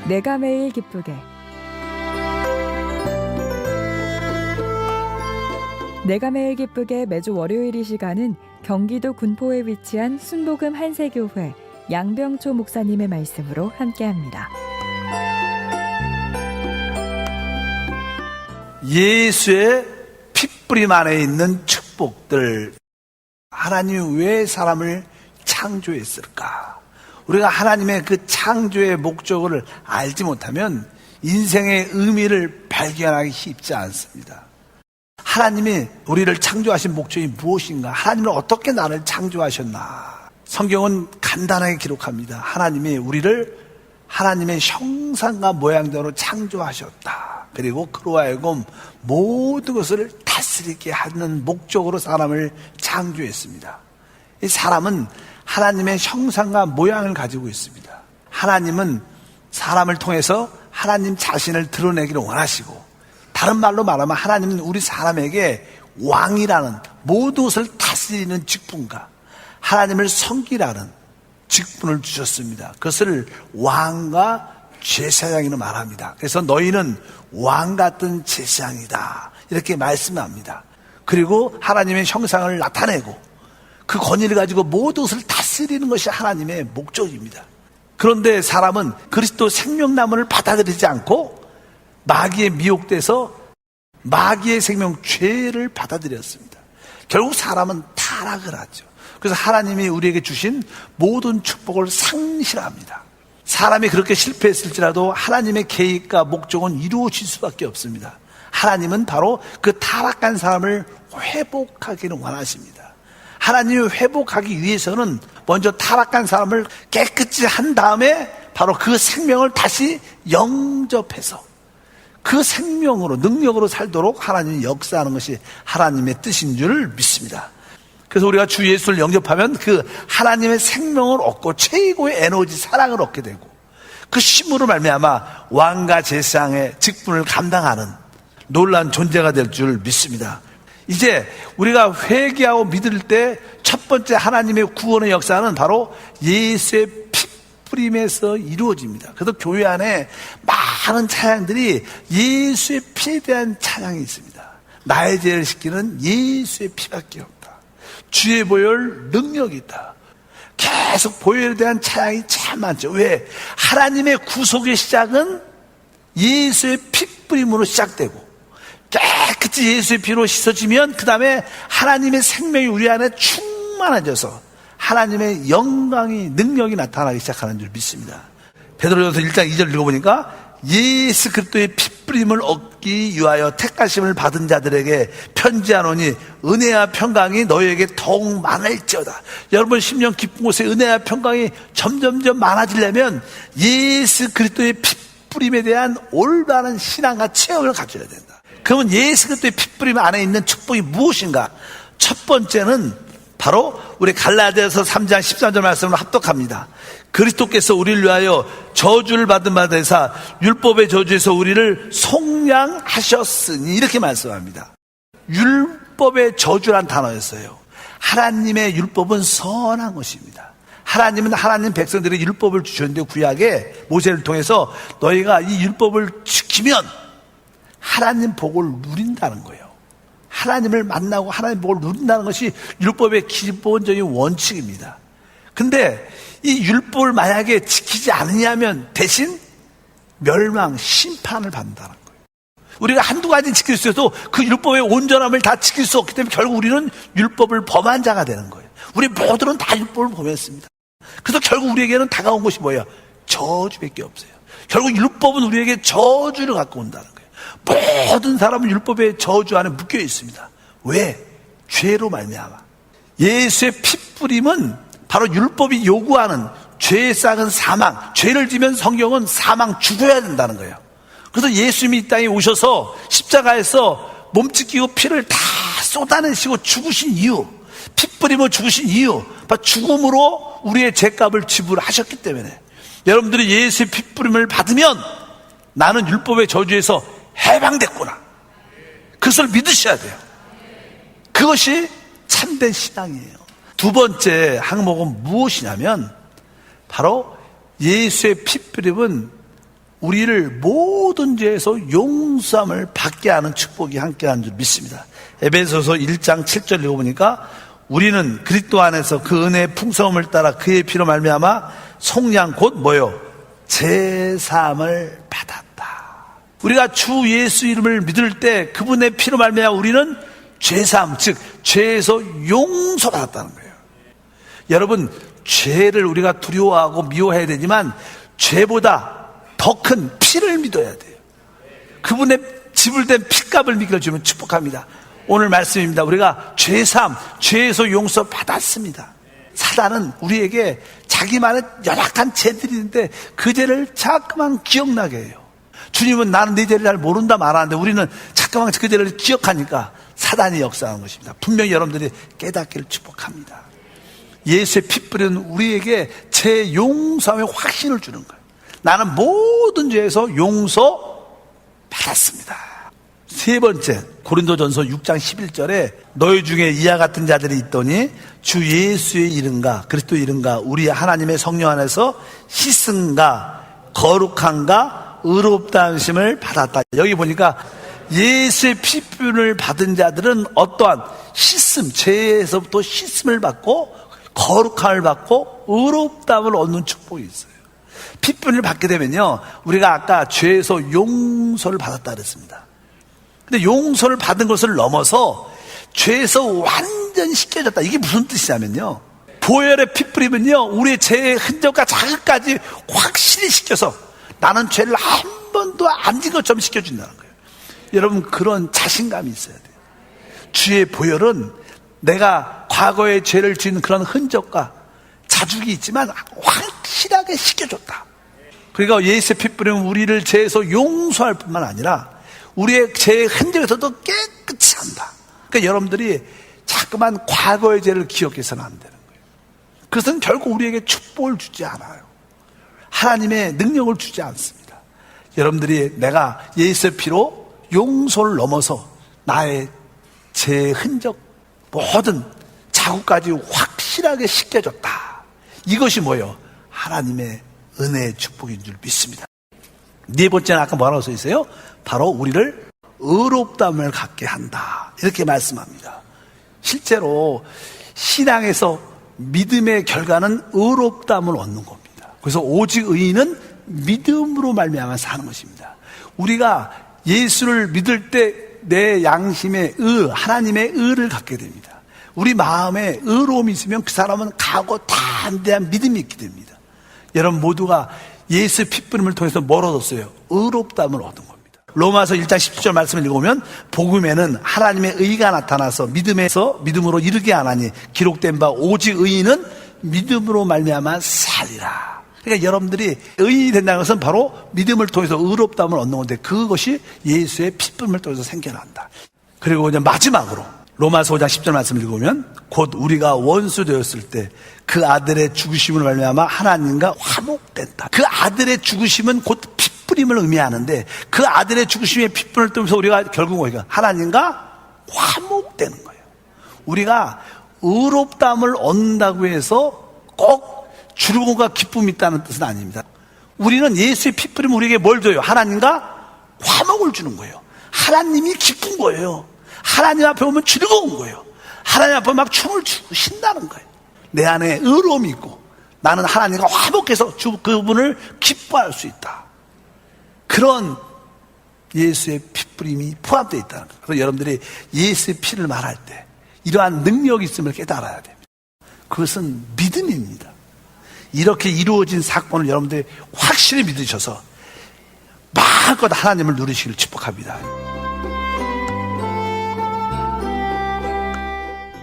내가 매일 기쁘게. 내가 매일 기쁘게 매주 월요일 이 시간은 경기도 군포에 위치한 순복음 한세교회 양병초 목사님의 말씀으로 함께합니다. 예수의 핏뿌림 안에 있는 축복들. 하나님이 왜 사람을 창조했을까? 우리가 하나님의 그 창조의 목적을 알지 못하면 인생의 의미를 발견하기 쉽지 않습니다. 하나님이 우리를 창조하신 목적이 무엇인가? 하나님은 어떻게 나를 창조하셨나? 성경은 간단하게 기록합니다. 하나님이 우리를 하나님의 형상과 모양대로 창조하셨다. 그리고 그로 하여금 모든 것을 다스리게 하는 목적으로 사람을 창조했습니다. 이 사람은 하나님의 형상과 모양을 가지고 있습니다. 하나님은 사람을 통해서 하나님 자신을 드러내기를 원하시고, 다른 말로 말하면 하나님은 우리 사람에게 왕이라는 모든 것을 다스리는 직분과 하나님을 섬기라는 직분을 주셨습니다. 그것을 왕과 제사장이라고 말합니다. 그래서 너희는 왕 같은 제사장이다, 이렇게 말씀합니다. 그리고 하나님의 형상을 나타내고 그 권위를 가지고 모든 것을 다스리는 것이 하나님의 목적입니다. 그런데 사람은 그리스도 생명나무를 받아들이지 않고 마귀에 미혹돼서 마귀의 생명 죄를 받아들였습니다. 결국 사람은 타락을 하죠. 그래서 하나님이 우리에게 주신 모든 축복을 상실합니다. 사람이 그렇게 실패했을지라도 하나님의 계획과 목적은 이루어질 수밖에 없습니다. 하나님은 바로 그 타락한 사람을 회복하기를 원하십니다. 하나님이 회복하기 위해서는 먼저 타락한 사람을 깨끗이 한 다음에 바로 그 생명을 다시 영접해서 그 생명으로, 능력으로 살도록 하나님이 역사하는 것이 하나님의 뜻인 줄 믿습니다. 그래서 우리가 주 예수를 영접하면 그 하나님의 생명을 얻고 최고의 에너지, 사랑을 얻게 되고, 그 힘으로 말미암아 왕과 제사장의 직분을 감당하는 놀라운 존재가 될 줄 믿습니다. 이제 우리가 회개하고 믿을 때 첫 번째 하나님의 구원의 역사는 바로 예수의 핏뿌림에서 이루어집니다. 그래서 교회 안에 많은 찬양들이 예수의 피에 대한 찬양이 있습니다. 나의 죄를 씻기는 예수의 피밖에 없다. 주의 보혈 능력이 있다. 계속 보혈에 대한 찬양이 참 많죠. 왜? 하나님의 구속의 시작은 예수의 핏뿌림으로 시작되고, 깨끗이 예수의 피로 씻어지면 그 다음에 하나님의 생명이 우리 안에 충만해져서 하나님의 영광이, 능력이 나타나기 시작하는 줄 믿습니다. 베드로전서 1장 2절 읽어보니까 예수 그리스도의 핏뿌림을 얻기 위하여 택하심을 받은 자들에게 편지하노니 은혜와 평강이 너희에게 더욱 많을지어다. 여러분 심령 깊은 곳에 은혜와 평강이 점점점 많아지려면 예수 그리스도의 핏뿌림에 대한 올바른 신앙과 체험을 가져야 된다. 그러면 예수 그리스도의 핏뿌림 안에 있는 축복이 무엇인가? 첫 번째는 바로 우리 갈라디아서 3장 13절 말씀으로 합독합니다. 그리스도께서 우리를 위하여 저주를 받은 바 되사 율법의 저주에서 우리를 속량하셨으니, 이렇게 말씀합니다. 율법의 저주란 단어였어요. 하나님의 율법은 선한 것입니다. 하나님은 하나님 백성들의 율법을 주셨는데, 구약에 모세를 통해서 너희가 이 율법을 지키면 하나님 복을 누린다는 거예요. 하나님을 만나고 하나님 복을 누린다는 것이 율법의 기본적인 원칙입니다. 근데 이 율법을 만약에 지키지 않으냐면 대신 멸망, 심판을 받는다는 거예요. 우리가 한두 가지 지킬 수 있어도 그 율법의 온전함을 다 지킬 수 없기 때문에 결국 우리는 율법을 범한 자가 되는 거예요. 우리 모두는 다 율법을 범했습니다. 그래서 결국 우리에게는 다가온 것이 뭐예요? 저주밖에 없어요. 결국 율법은 우리에게 저주를 갖고 온다는 거예요. 모든 사람은 율법의 저주 안에 묶여 있습니다. 왜? 죄로 말미암아. 예수의 핏뿌림은 바로 율법이 요구하는 죄의 싹은 사망, 죄를 지면 성경은 사망, 죽어야 된다는 거예요. 그래서 예수님이 이 땅에 오셔서 십자가에서 몸찢기고 피를 다 쏟아내시고 죽으신 이유, 핏뿌림을 죽으신 이유, 바로 죽음으로 우리의 죄값을 지불하셨기 때문에, 여러분들이 예수의 핏뿌림을 받으면 나는 율법의 저주에서 해방됐구나, 그것을 믿으셔야 돼요. 그것이 참된 신앙이에요. 두 번째 항목은 무엇이냐면 바로 예수의 핏뿌림은 우리를 모든 죄에서 용서함을 받게 하는 축복이 함께하는 줄 믿습니다. 에베소서 1장 7절 읽어보니까 우리는 그리스도 안에서 그 은혜의 풍성함을 따라 그의 피로 말미암아 속량 곧 뭐요? 제사함을 받았다. 우리가 주 예수 이름을 믿을 때 그분의 피로 말미암아 우리는 죄사함, 즉 죄에서 용서받았다는 거예요. 여러분, 죄를 우리가 두려워하고 미워해야 되지만 죄보다 더 큰 피를 믿어야 돼요. 그분의 지불된 피값을 믿어주면 축복합니다. 오늘 말씀입니다. 우리가 죄사함, 죄에서 용서 받았습니다. 사단은 우리에게 자기만의 연약한 죄들이 있는데 그 죄를 자꾸만 기억나게 해요. 주님은 나는 네 죄를 잘 모른다 말하는데 우리는 자꾸만 그 죄를 기억하니까 사단이 역사하는 것입니다. 분명히 여러분들이 깨닫기를 축복합니다. 예수의 피 뿌리는 우리에게 죄 용서함의 확신을 주는 거예요. 나는 모든 죄에서 용서 받았습니다. 세 번째, 고린도전서 6장 11절에 너희 중에 이와 같은 자들이 있더니 주 예수의 이름과 그리스도 이름과 우리 하나님의 성령 안에서 씻음과 거룩함과 의롭다 하심을 받았다. 여기 보니까 예수의 피표를 받은 자들은 어떠한 씻음, 죄에서부터 씻음을 받고 거룩함을 받고 의롭다함을 얻는 축복이 있어요. 피표를 받게 되면요, 우리가 아까 죄에서 용서를 받았다 그랬습니다. 근데 용서를 받은 것을 넘어서 죄에서 완전히 씻겨졌다. 이게 무슨 뜻이냐면요, 보혈의 피 뿌리면요 우리의 죄의 흔적과 자극까지 확실히 씻겨서 나는 죄를 한 번도 안 진 것처럼 씻겨준다는 거예요. 여러분, 그런 자신감이 있어야 돼요. 주의 보혈은 내가 과거의 죄를 지은 그런 흔적과 자죽이 있지만 확실하게 씻겨줬다. 그러니까 예수의 피 뿌리면 우리를 죄에서 용서할 뿐만 아니라 우리의 죄의 흔적에서도 깨끗이 한다. 그러니까 여러분들이 자꾸만 과거의 죄를 기억해서는 안 되는 거예요. 그것은 결국 우리에게 축복을 주지 않아요. 하나님의 능력을 주지 않습니다. 여러분들이 내가 예수의 피로 용서를 넘어서 나의 죄의 흔적 모든 자국까지 확실하게 씻겨졌다. 이것이 뭐예요? 하나님의 은혜의 축복인 줄 믿습니다. 네 번째는 아까 뭐라고 써 있어요? 바로 우리를 의롭다함을 갖게 한다. 이렇게 말씀합니다. 실제로 신앙에서 믿음의 결과는 의롭다함을 얻는 겁니다. 그래서 오직 의인은 믿음으로 말미암아 사는 것입니다. 우리가 예수를 믿을 때 내 양심의 의, 하나님의 의를 갖게 됩니다. 우리 마음에 의로움이 있으면 그 사람은 가고 담대한 믿음이 있게 됩니다. 여러분 모두가 예수의 핏부림을 통해서 뭘 얻었어요? 의롭다함을 얻은 겁니다. 로마서 1장 17절 말씀을 읽어보면 복음에는 하나님의 의가 나타나서 믿음에서 믿음으로 이르게 하나니 기록된 바 오직 의인은 믿음으로 말미암아 살리라. 그러니까 여러분들이 의인이 된다는 것은 바로 믿음을 통해서 의롭다함을 얻는 건데 그것이 예수의 핏부림을 통해서 생겨난다. 그리고 이제 마지막으로 로마서 5장 10절 말씀을 읽으면 곧 우리가 원수 되었을 때 그 아들의 죽으심을 말미암아 하나님과 화목된다. 그 아들의 죽으심은 곧 핏부림을 의미하는데 그 아들의 죽으심의 핏부림을 통해서 우리가 결국 뭐예요? 하나님과 화목되는 거예요. 우리가 의롭다함을 얻는다고 해서 꼭 즐거움과 기쁨이 있다는 뜻은 아닙니다. 우리는 예수의 핏부림이 우리에게 뭘 줘요? 하나님과 화목을 주는 거예요. 하나님이 기쁜 거예요. 하나님 앞에 오면 즐거운 거예요. 하나님 앞에 막 춤을 추고 신나는 거예요. 내 안에 의로움이 있고 나는 하나님과 화목해서 그분을 기뻐할 수 있다. 그런 예수의 핏부림이 포함되어 있다는 거예요. 그래서 여러분들이 예수의 피를 말할 때 이러한 능력이 있음을 깨달아야 됩니다. 그것은 믿음입니다. 이렇게 이루어진 사건을 여러분들이 확실히 믿으셔서 마음껏 하나님을 누리시기를 축복합니다.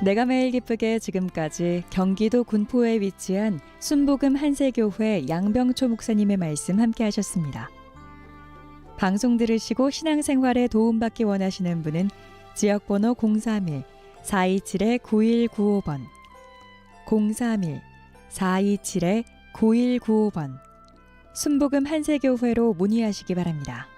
내가 매일 기쁘게 지금까지 경기도 군포에 위치한 순복음 한세교회 양병초 목사님의 말씀 함께 하셨습니다. 방송 들으시고 신앙생활에 도움받기 원하시는 분은 지역번호 031-427-9195번 031-427-9195번 순복음 한세교회로 문의하시기 바랍니다.